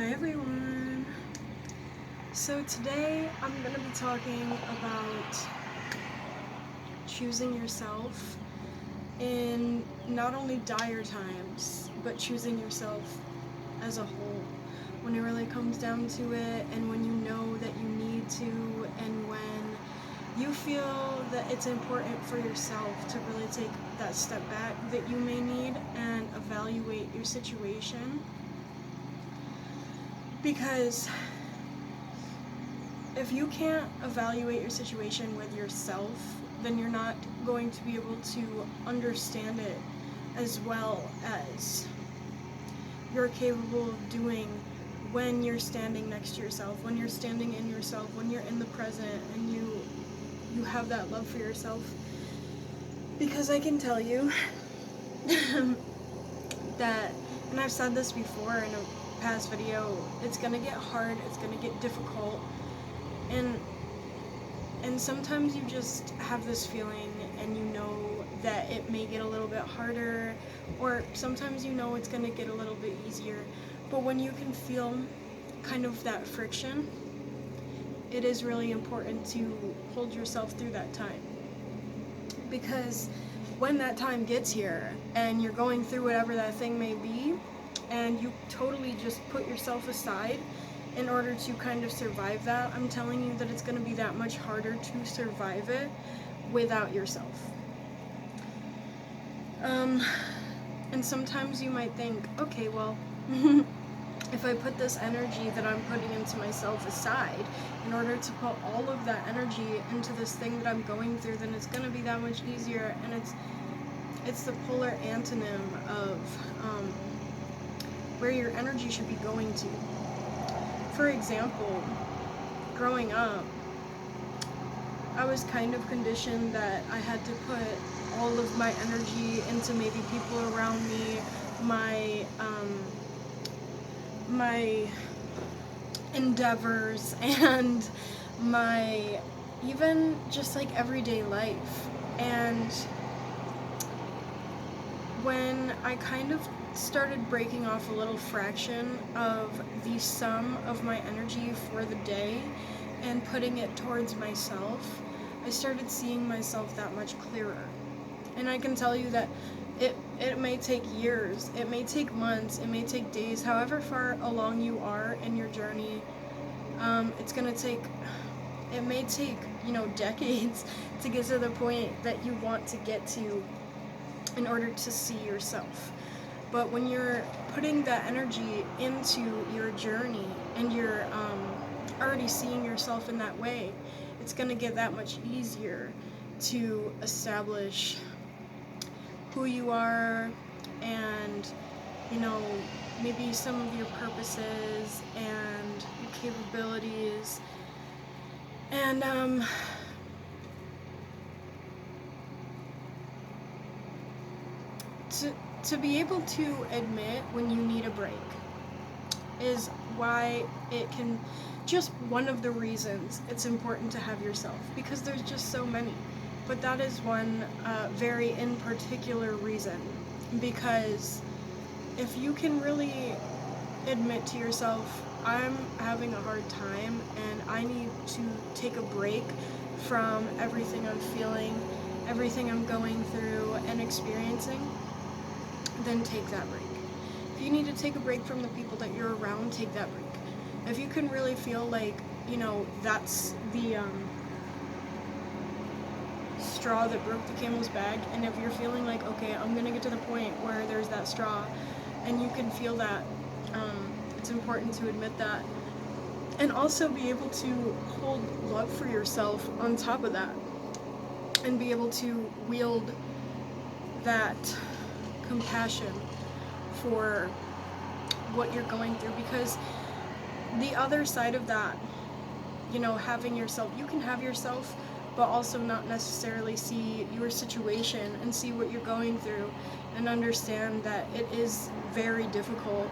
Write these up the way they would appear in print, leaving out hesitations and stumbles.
Hi everyone. So today I'm going to be talking about choosing yourself in not only dire times, but choosing yourself as a whole. When it really comes down to it, and when you know that you need to, and when you feel that it's important for yourself to really take that step back that you may need and evaluate your situation. Because if you can't evaluate your situation with yourself, then you're not going to be able to understand it as well as you're capable of doing when you're standing next to yourself, when you're standing in yourself, when you're in the present and you have that love for yourself. Because I can tell you that, and I've said this before in a past video, it's gonna get hard, it's gonna get difficult, and sometimes you just have this feeling and you know that it may get a little bit harder, or sometimes you know it's going to get a little bit easier. But when you can feel kind of that friction, it is really important to hold yourself through that time. Because when that time gets here and you're going through whatever that thing may be, and you totally just put yourself aside in order to kind of survive that, I'm telling you that it's going to be that much harder to survive it without yourself. And sometimes you might think, okay, well, if I put this energy that I'm putting into myself aside in order to put all of that energy into this thing that I'm going through, then it's going to be that much easier. And it's the polar antonym of where your energy should be going to. For example, growing up, I was kind of conditioned that I had to put all of my energy into maybe people around me, my endeavors, and my even just like everyday life. And when I kind of started breaking off a little fraction of the sum of my energy for the day and putting it towards myself, I started seeing myself that much clearer. And I can tell you that it may take years, it may take months, it may take days, however far along you are in your journey, it may take, decades to get to the point that you want to get to in order to see yourself. But when you're putting that energy into your journey and you're already seeing yourself in that way, it's going to get that much easier to establish who you are and, maybe some of your purposes and your capabilities. And to be able to admit when you need a break is why it can, just one of the reasons it's important to have yourself, because there's just so many, but that is one very in particular reason. Because if you can really admit to yourself, I'm having a hard time and I need to take a break from everything I'm feeling, everything I'm going through and experiencing, then take that break. If you need to take a break from the people that you're around, take that break. If you can really feel like, that's the straw that broke the camel's back, and if you're feeling like, okay, I'm gonna get to the point where there's that straw, and you can feel that, it's important to admit that, and also be able to hold love for yourself on top of that, and be able to wield that compassion for what you're going through. Because the other side of that, having yourself, you can have yourself but also not necessarily see your situation and see what you're going through and understand that it is very difficult.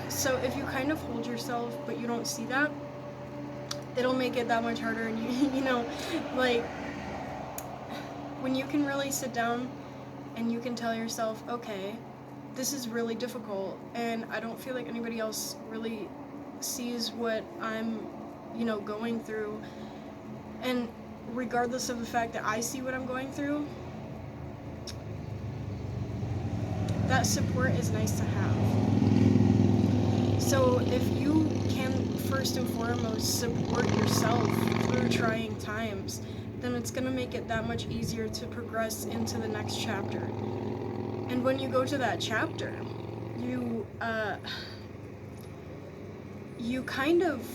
So if you kind of hold yourself but you don't see that, it'll make it that much harder. And like, when you can really sit down and you can tell yourself, okay, this is really difficult, and I don't feel like anybody else really sees what I'm, going through. And regardless of the fact that I see what I'm going through, that support is nice to have. So if you can first and foremost support yourself through trying times, then it's going to make it that much easier to progress into the next chapter. And when you go to that chapter, you kind of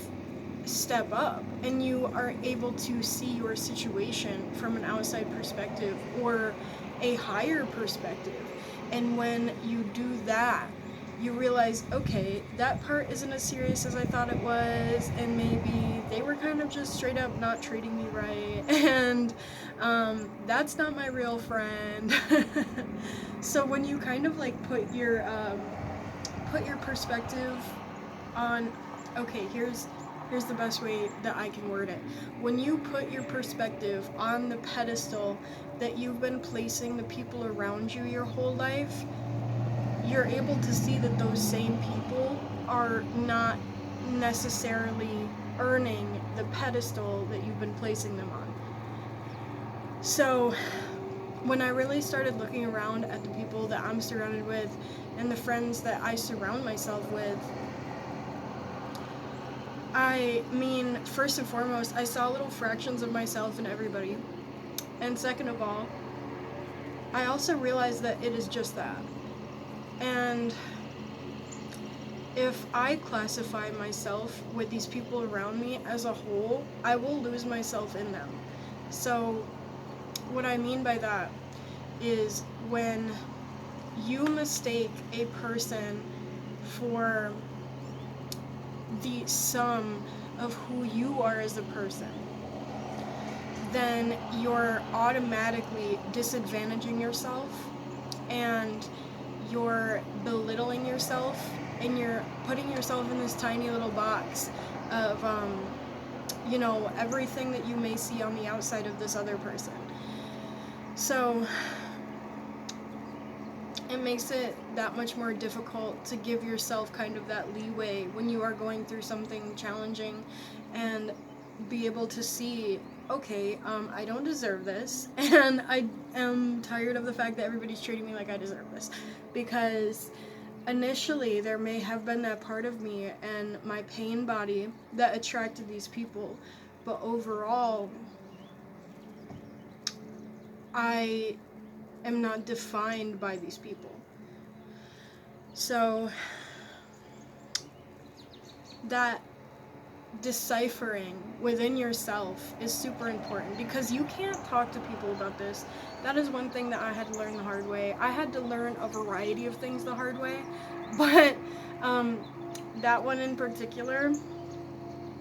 step up, and you are able to see your situation from an outside perspective or a higher perspective. And when you do that, you realize, okay, that part isn't as serious as I thought it was, and maybe they were kind of just straight up not treating me right, and that's not my real friend. So when you kind of like put your perspective on, okay, here's the best way that I can word it. When you put your perspective on the pedestal that you've been placing the people around you your whole life, you're able to see that those same people are not necessarily earning the pedestal that you've been placing them on. So when I really started looking around at the people that I'm surrounded with and the friends that I surround myself with, I mean, first and foremost, I saw little fractions of myself in everybody. And second of all, I also realized that it is just that. And if I classify myself with these people around me as a whole, I will lose myself in them. So what I mean by that is when you mistake a person for the sum of who you are as a person, then you're automatically disadvantaging yourself, and you're belittling yourself, and you're putting yourself in this tiny little box of everything that you may see on the outside of this other person. So it makes it that much more difficult to give yourself kind of that leeway when you are going through something challenging, and be able to see, okay, I don't deserve this, and I am tired of the fact that everybody's treating me like I deserve this, because initially there may have been that part of me and my pain body that attracted these people, but overall I am not defined by these people. So that deciphering within yourself is super important, because you can't talk to people about this. That is one thing that I had to learn the hard way. I had to learn a variety of things the hard way, but that one in particular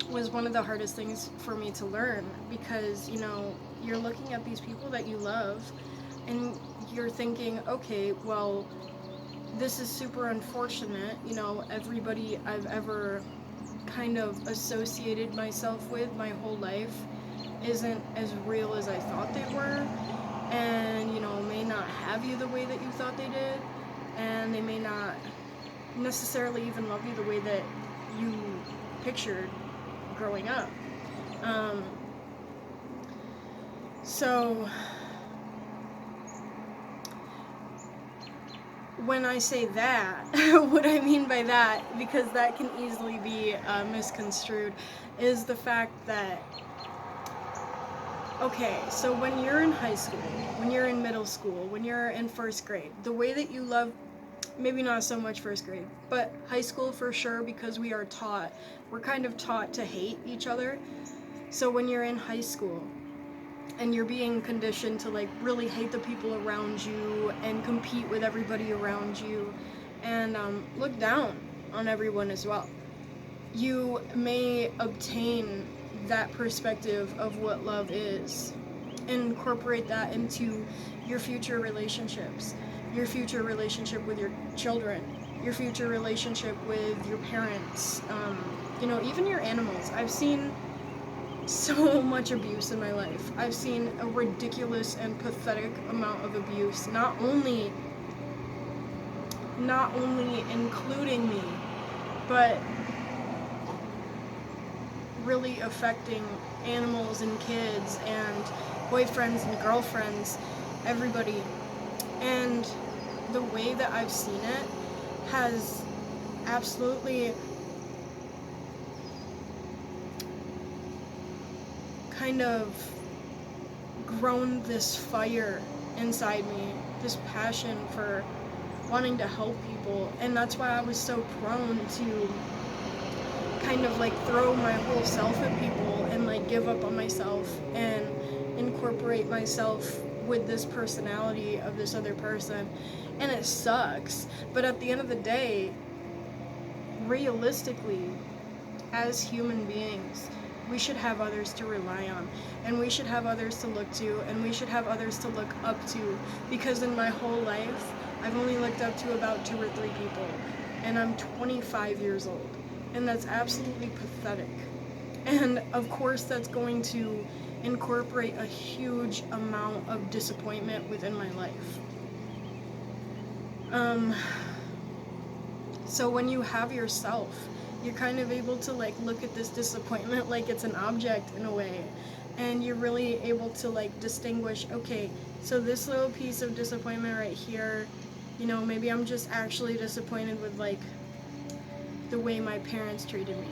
was one of the hardest things for me to learn, because you're looking at these people that you love and you're thinking, okay, well, this is super unfortunate, everybody I've ever kind of associated myself with my whole life isn't as real as I thought they were, and may not have you the way that you thought they did, and they may not necessarily even love you the way that you pictured growing up. So when I say that, what I mean by that, because that can easily be misconstrued, is the fact that, okay, so when you're in high school, when you're in middle school, when you're in first grade, the way that you love, maybe not so much first grade, but high school for sure, because we're kind of taught to hate each other. So when you're in high school and you're being conditioned to like really hate the people around you and compete with everybody around you, and look down on everyone as well, you may obtain that perspective of what love is and incorporate that into your future relationships, your future relationship with your children, your future relationship with your parents, even your animals. I've seen so much abuse in my life. I've seen a ridiculous and pathetic amount of abuse, not only not only including me, but really affecting animals and kids and boyfriends and girlfriends, everybody. And the way that I've seen it has absolutely kind of grown this fire inside me, this passion for wanting to help people. And that's why I was so prone to kind of like throw my whole self at people and like give up on myself and incorporate myself with this personality of this other person. And it sucks, but at the end of the day, realistically, as human beings, we should have others to rely on, and we should have others to look to, and we should have others to look up to, because in my whole life I've only looked up to about 2 or 3 people, and I'm 25 years old, and that's absolutely pathetic. And of course that's going to incorporate a huge amount of disappointment within my life. So when you have yourself, you're kind of able to like look at this disappointment like it's an object in a way, and you're really able to like distinguish, okay, so this little piece of disappointment right here, you know, maybe I'm just actually disappointed with like the way my parents treated me.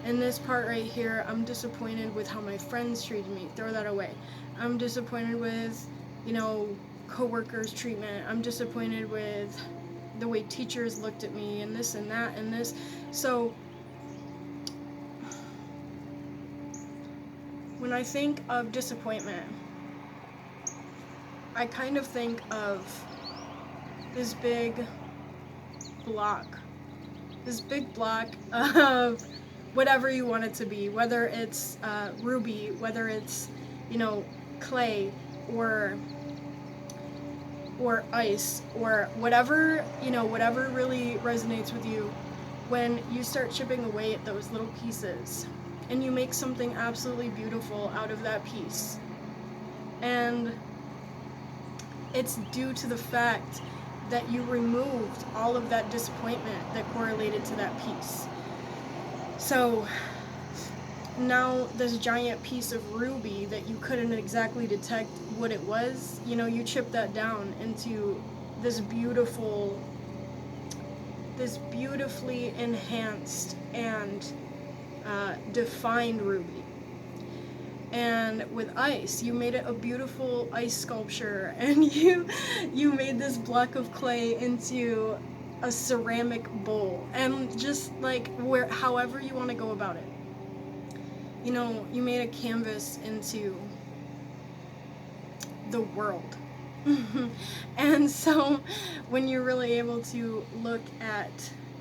And this part right here, I'm disappointed with how my friends treated me. Throw that away. I'm disappointed with, you know, coworkers' treatment. I'm disappointed with the way teachers looked at me and this and that and this. So when I think of disappointment, I kind of think of this big block of whatever you want it to be, whether it's ruby, whether it's, you know, clay or ice, or whatever, you know, whatever really resonates with you. When you start chipping away at those little pieces and you make something absolutely beautiful out of that piece, and it's due to the fact that you removed all of that disappointment that correlated to that piece. So now this giant piece of ruby that you couldn't exactly detect what it was, you know, you chip that down into this beautifully enhanced and defined ruby. And with ice, you made it a beautiful ice sculpture, and you made this block of clay into a ceramic bowl, and just like however you want to go about it. You know, you made a canvas into the world. And so when you're really able to look at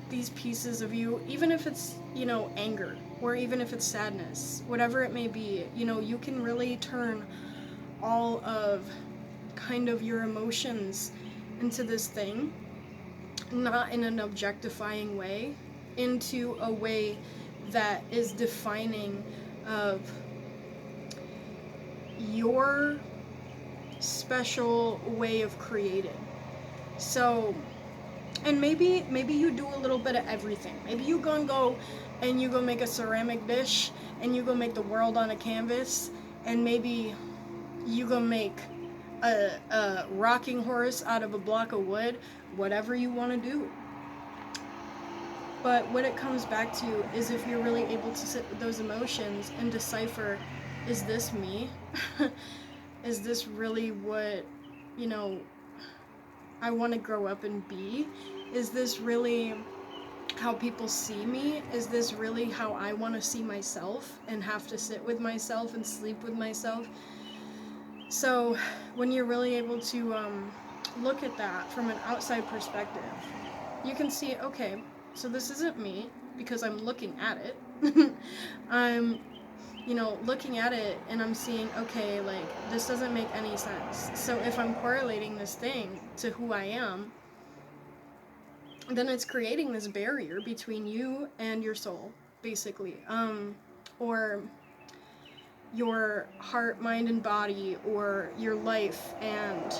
these pieces of you, even if it's, you know, anger, or even if it's sadness, whatever it may be, you know, you can really turn all of kind of your emotions into this thing, not in an objectifying way, into a way that is defining of your special way of creating. So, and maybe you do a little bit of everything. Maybe you go and you go make a ceramic dish, and you go make the world on a canvas, and maybe you go make a rocking horse out of a block of wood, whatever you want to do. But what it comes back to is if you're really able to sit with those emotions and decipher, is this me? Is this really what, you know, I want to grow up and be? Is this really how people see me? Is this really how I want to see myself and have to sit with myself and sleep with myself? So when you're really able to look at that from an outside perspective, you can see, okay, so this isn't me because I'm looking at it. I'm, you know, looking at it and I'm seeing, okay, like, this doesn't make any sense. So if I'm correlating this thing to who I am, then it's creating this barrier between you and your soul, basically. Or your heart, mind, and body, or your life and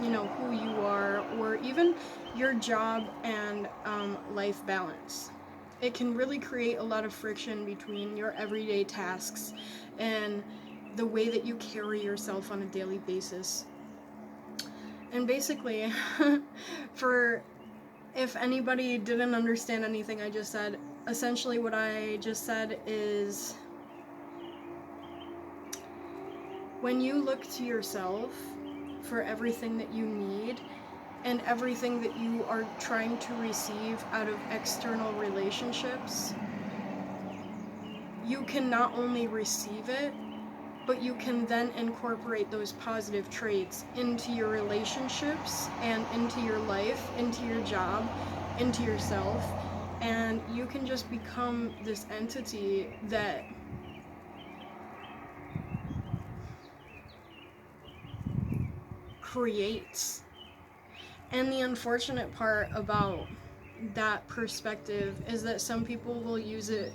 who you are, or even your job and life balance. It can really create a lot of friction between your everyday tasks and the way that you carry yourself on a daily basis. And basically, for if anybody didn't understand anything I just said, essentially what I just said is when you look to yourself for everything that you need and everything that you are trying to receive out of external relationships, you can not only receive it, but you can then incorporate those positive traits into your relationships and into your life, into your job, into yourself, and you can just become this entity that creates. And the unfortunate part about that perspective is that some people will use it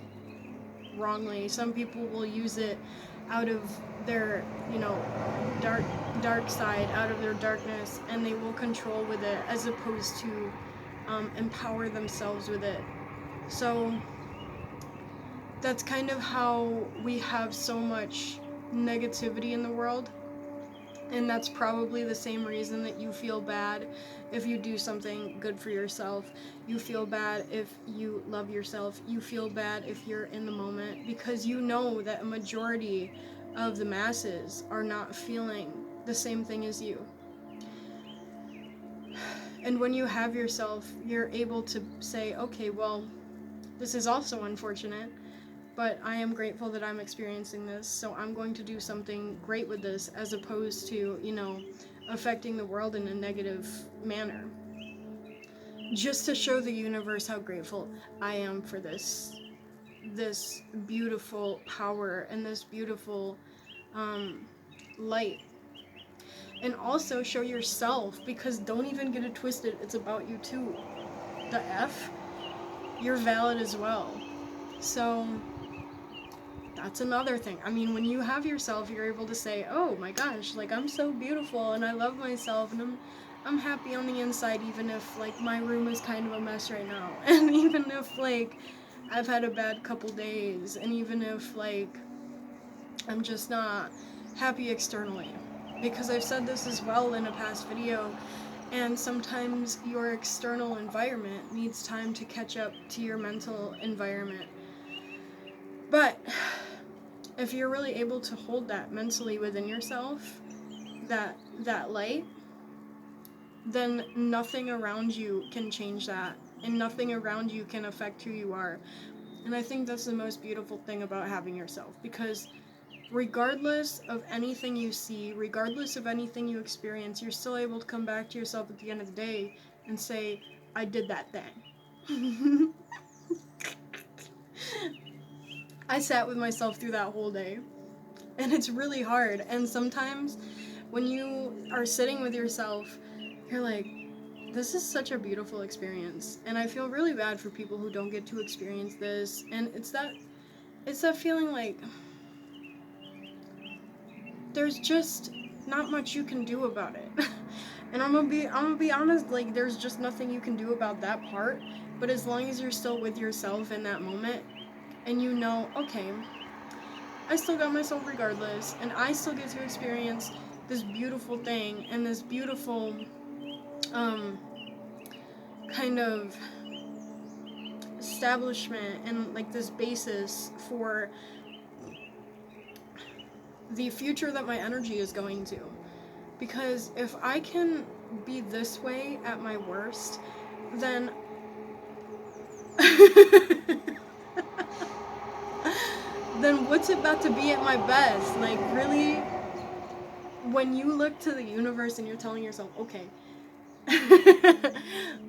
wrongly. Some people will use it out of their, dark side, out of their darkness, and they will control with it as opposed to empower themselves with it. So that's kind of how we have so much negativity in the world. And that's probably the same reason that you feel bad if you do something good for yourself. You feel bad if you love yourself. You feel bad if you're in the moment, because you know that a majority of the masses are not feeling the same thing as you. And when you have yourself, you're able to say, okay, well, this is also unfortunate, but I am grateful that I'm experiencing this, so I'm going to do something great with this, as opposed to, affecting the world in a negative manner. Just to show the universe how grateful I am for this beautiful power and this beautiful light. And also show yourself, because don't even get it twisted, it's about you too. The F, you're valid as well. So that's another thing. I mean, when you have yourself, you're able to say, oh my gosh, like, I'm so beautiful and I love myself and I'm happy on the inside, even if, like, my room is kind of a mess right now. And even if, like, I've had a bad couple days, and even if, like, I'm just not happy externally. Because I've said this as well in a past video, and sometimes your external environment needs time to catch up to your mental environment. But if you're really able to hold that mentally within yourself, that light, then nothing around you can change that, and nothing around you can affect who you are. And I think that's the most beautiful thing about having yourself, because regardless of anything you see, regardless of anything you experience, you're still able to come back to yourself at the end of the day and say, I did that thing. I sat with myself through that whole day, and it's really hard. And sometimes when you are sitting with yourself, you're like, this is such a beautiful experience, and I feel really bad for people who don't get to experience this. And it's that feeling like there's just not much you can do about it. And I'm gonna be honest, like, there's just nothing you can do about that part. But as long as you're still with yourself in that moment, and you know, okay, I still got myself regardless, and I still get to experience this beautiful thing and this beautiful kind of establishment, and, like, this basis for the future that my energy is going to. Because if I can be this way at my worst, then then what's it about to be at my best? Like, really, when you look to the universe and you're telling yourself, okay,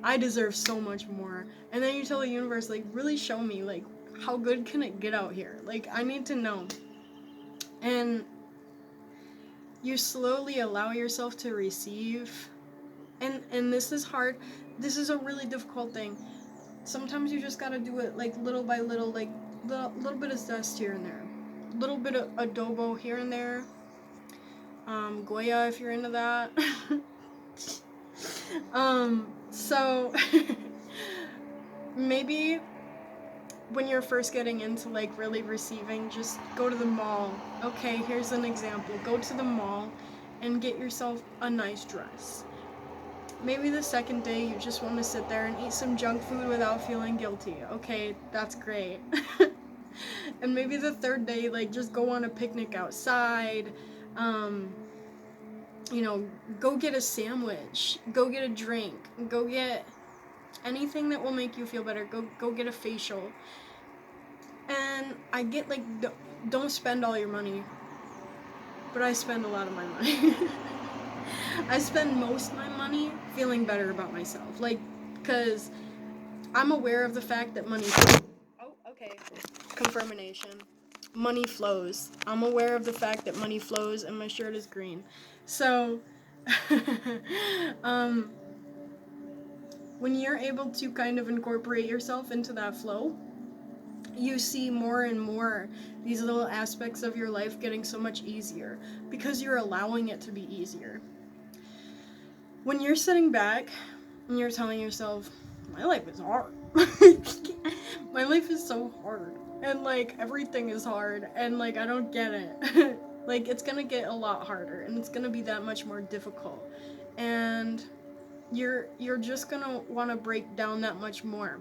I deserve so much more, and then you tell the universe, like, really show me, like, how good can it get out here? Like, I need to know. And you slowly allow yourself to receive, and this is hard. This is a really difficult thing. Sometimes you just gotta do it, like, little by little, like, little bit of dust here and there, little bit of adobo here and there, Goya if you're into that. So maybe when you're first getting into like really receiving, just go to the mall. Okay, here's an example. Go to the mall and get yourself a nice dress. Maybe the second day you just want to sit there and eat some junk food without feeling guilty. Okay, that's great. And maybe the third day, like, just go on a picnic outside. Um, go get a sandwich. Go get a drink. Go get anything that will make you feel better. Go get a facial. And I get, like, don't spend all your money. But I spend a lot of my money. I spend most of my money feeling better about myself. Like, because I'm aware of the fact that money... Oh, okay. Confirmation. Money flows. I'm aware of the fact that money flows and my shirt is green. So, when you're able to kind of incorporate yourself into that flow, you see more and more these little aspects of your life getting so much easier because you're allowing it to be easier. When you're sitting back and you're telling yourself, my life is hard. My life is so hard. And, like, everything is hard. And, like, I don't get it. Like, it's gonna get a lot harder. And it's gonna be that much more difficult. And you're just gonna want to break down that much more.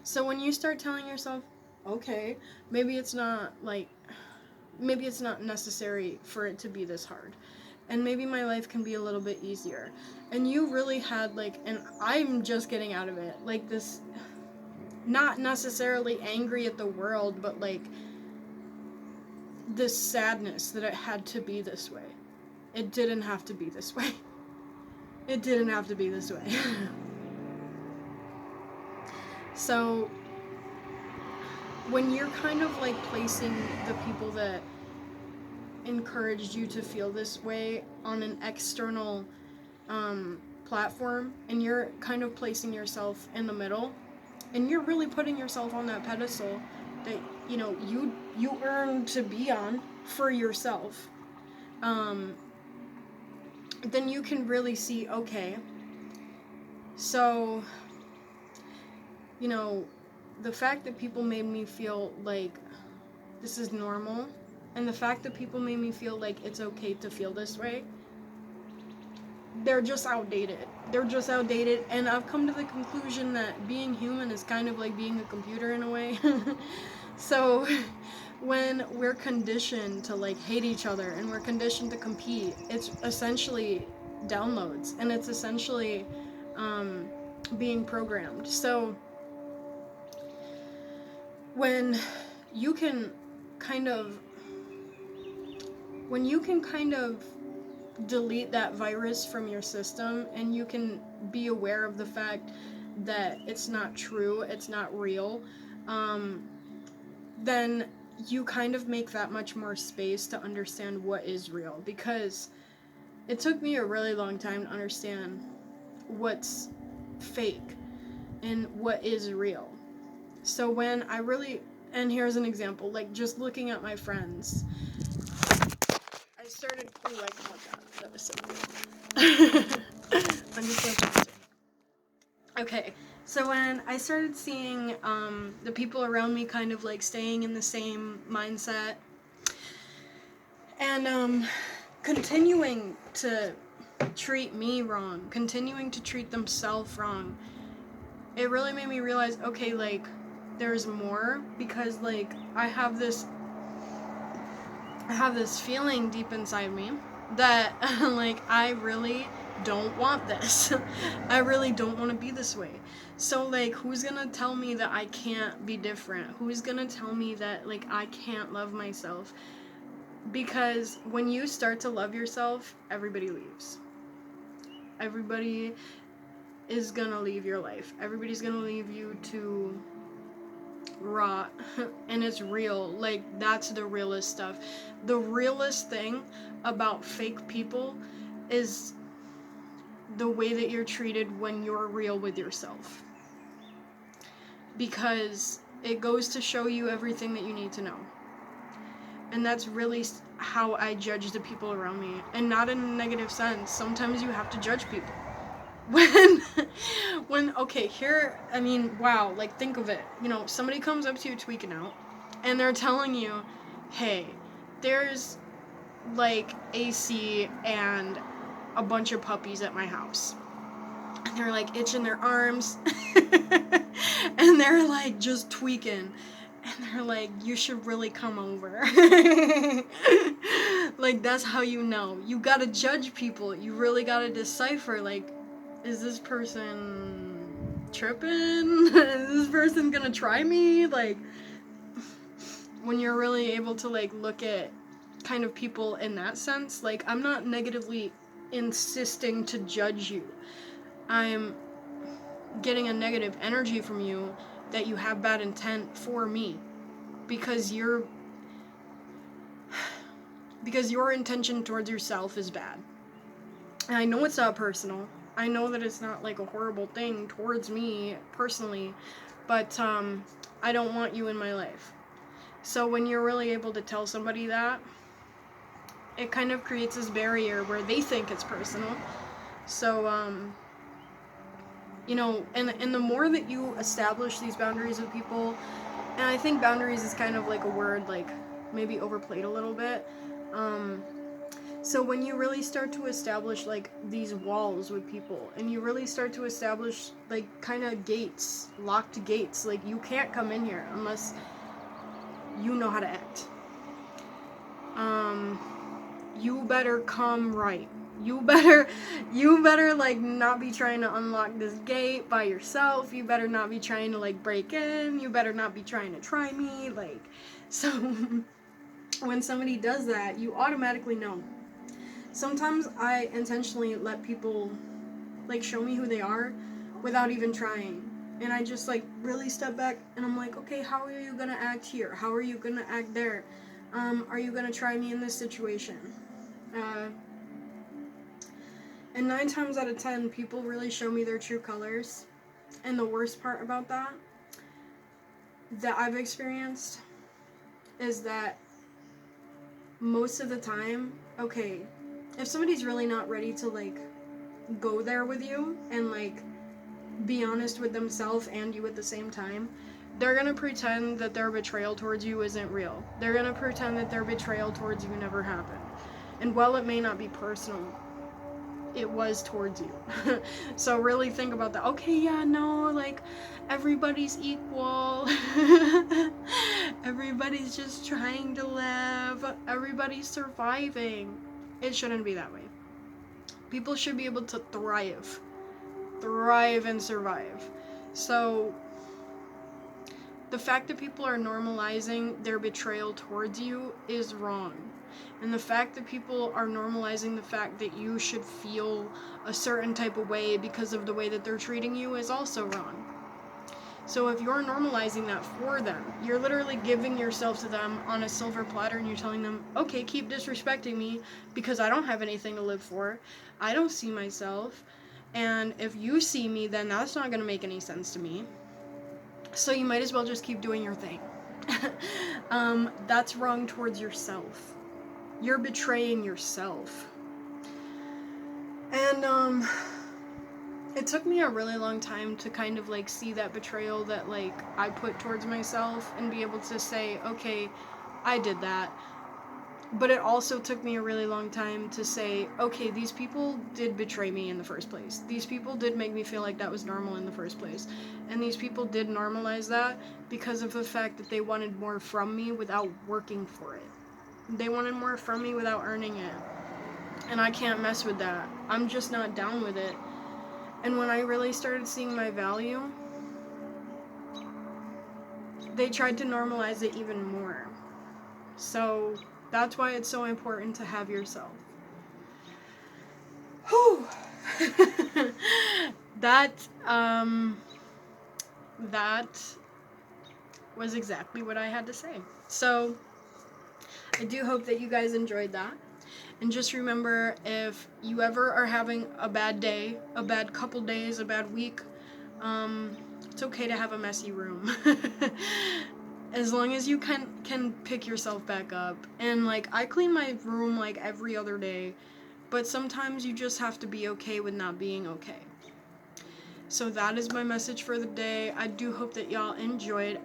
So when you start telling yourself, okay, maybe it's not necessary for it to be this hard. And maybe my life can be a little bit easier. And you really had, like, and I'm just getting out of it, like, this, not necessarily angry at the world, but, like, this sadness that it had to be this way. It didn't have to be this way. It didn't have to be this way. So, when you're kind of, like, placing the people that encouraged you to feel this way on an external platform, and you're kind of placing yourself in the middle, and you're really putting yourself on that pedestal that you earned to be on for yourself, then you can really see, okay, so the fact that people made me feel like this is normal, and the fact that people made me feel like it's okay to feel this way, they're just outdated. And I've come to the conclusion that being human is kind of like being a computer in a way. So when we're conditioned to, like, hate each other and we're conditioned to compete, it's essentially downloads, and it's essentially being programmed. So when you can kind of delete that virus from your system, and you can be aware of the fact that it's not true, it's not real, then you kind of make that much more space to understand what is real. Because it took me a really long time to understand what's fake and what is real. So when I really, and here's an example, like, just looking at my friends, I started, oh my god, that was so weird. I'm just going to, okay, so when I started seeing the people around me kind of, like, staying in the same mindset, and continuing to treat me wrong, continuing to treat themselves wrong, it really made me realize, okay, like, there's more, because, like, I have this feeling deep inside me that, like, I really don't want this. I really don't want to be this way. So, like, who's gonna tell me that I can't be different? Who's gonna tell me that, like, I can't love myself? Because when you start to love yourself, everybody leaves. Everybody is gonna leave your life. Everybody's gonna leave you to rot. And it's real. Like, that's the realest stuff. The realest thing about fake people is the way that you're treated when you're real with yourself. Because it goes to show you everything that you need to know. And that's really how I judge the people around me. And not in a negative sense. Sometimes you have to judge people. when okay, here, I mean, wow, like, think of it. You know, somebody comes up to you tweaking out, and they're telling you, hey, there's like AC and a bunch of puppies at my house, and they're like itching their arms and they're like just tweaking, and they're like, you should really come over. Like, that's how you know. You gotta judge people. You really gotta decipher, like, is this person tripping? Is this person gonna try me? Like, when you're really able to, like, look at kind of people in that sense, like, I'm not negatively insisting to judge you. I'm getting a negative energy from you that you have bad intent for me, because your intention towards yourself is bad. And I know it's not personal. I know that it's not like a horrible thing towards me personally, but I don't want you in my life. So when you're really able to tell somebody that, it kind of creates this barrier where they think it's personal. So you know, and the more that you establish these boundaries with people, and I think boundaries is kind of like a word like maybe overplayed a little bit. So when you really start to establish like these walls with people, and you really start to establish like kind of gates, locked gates, like you can't come in here unless you know how to act. You better come right. You better like not be trying to unlock this gate by yourself. You better not be trying to like break in. You better not be trying to try me. Like, so when somebody does that, you automatically know. Sometimes I intentionally let people like show me who they are without even trying. And I just like really step back and I'm like, okay, how are you gonna act here? How are you gonna act there? Are you gonna try me in this situation? And 9 times out of 10, people really show me their true colors. And the worst part about that I've experienced is that most of the time, okay, if somebody's really not ready to like go there with you and like be honest with themselves and you at the same time, they're gonna pretend that their betrayal towards you isn't real. They're gonna pretend that their betrayal towards you never happened. And while it may not be personal, it was towards you. So really think about that. Okay, yeah, no, like, everybody's equal. Everybody's just trying to live. Everybody's surviving. It shouldn't be that way. People should be able to thrive and survive. So the fact that people are normalizing their betrayal towards you is wrong. And the fact that people are normalizing the fact that you should feel a certain type of way because of the way that they're treating you is also wrong. So if you're normalizing that for them, you're literally giving yourself to them on a silver platter, and you're telling them, okay, keep disrespecting me because I don't have anything to live for. I don't see myself. And if you see me, then that's not going to make any sense to me. So you might as well just keep doing your thing. That's wrong towards yourself. You're betraying yourself. And it took me a really long time to kind of like see that betrayal that like I put towards myself and be able to say, okay, I did that. But it also took me a really long time to say, okay, these people did betray me in the first place. These people did make me feel like that was normal in the first place. And these people did normalize that because of the fact that they wanted more from me without working for it. They wanted more from me without earning it. And I can't mess with that. I'm just not down with it. And when I really started seeing my value, they tried to normalize it even more. So that's why it's so important to have yourself. Whew. That was exactly what I had to say. So I do hope that you guys enjoyed that. And just remember, if you ever are having a bad day, a bad couple days, a bad week, it's okay to have a messy room. As long as you can pick yourself back up. And like, I clean my room like every other day, but sometimes you just have to be okay with not being okay. So that is my message for the day. I do hope that y'all enjoyed.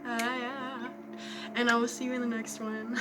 And I will see you in the next one.